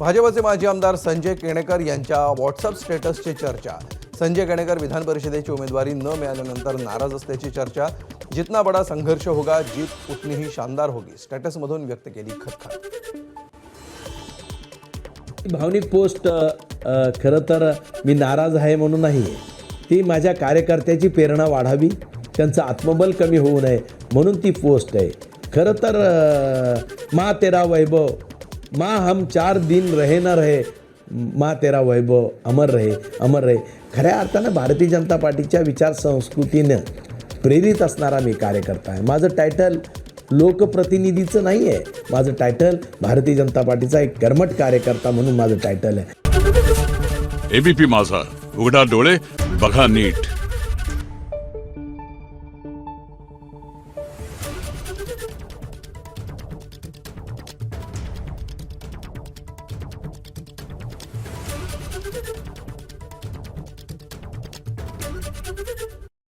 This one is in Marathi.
भाजपचे माजी आमदार संजय केणेकर यांच्या व्हॉट्सअप स्टेटसची चर्चा। संजय केणेकर विधान परिषदेची उमेदवारी न मिळाल्यानंतर नाराज असल्याची चर्चा। जितना बड़ा संघर्ष होगा जीत उतनी ही शानदार होगी, स्टेटसमधून व्यक्त केली खटखट। भावनिक पोस्ट खरं तर मी नाराज आहे म्हणून नाही आहे, ती माझ्या कार्यकर्त्याची प्रेरणा वाढावी, त्यांचं आत्मबल कमी होऊ नये म्हणून ती पोस्ट आहे। खरं तर माँ तेरा वैभव, माँ हम 4 दिन रहे न रहे, माँ तेरा वैभव अमर रहे अमर रहे। खऱ्या अर्थानं भारतीय जनता पार्टीच्या विचार संस्कृतीनं प्रेरित असणारा मी कार्यकर्ता आहे। माझं टायटल लोकप्रतिनिधीचं नाही आहे, माझं टायटल भारतीय जनता पार्टीचा एक कर्मठ कार्यकर्ता म्हणून माझं टायटल आहे। एबीपी माझा, उघडा डोळे बघा नीट।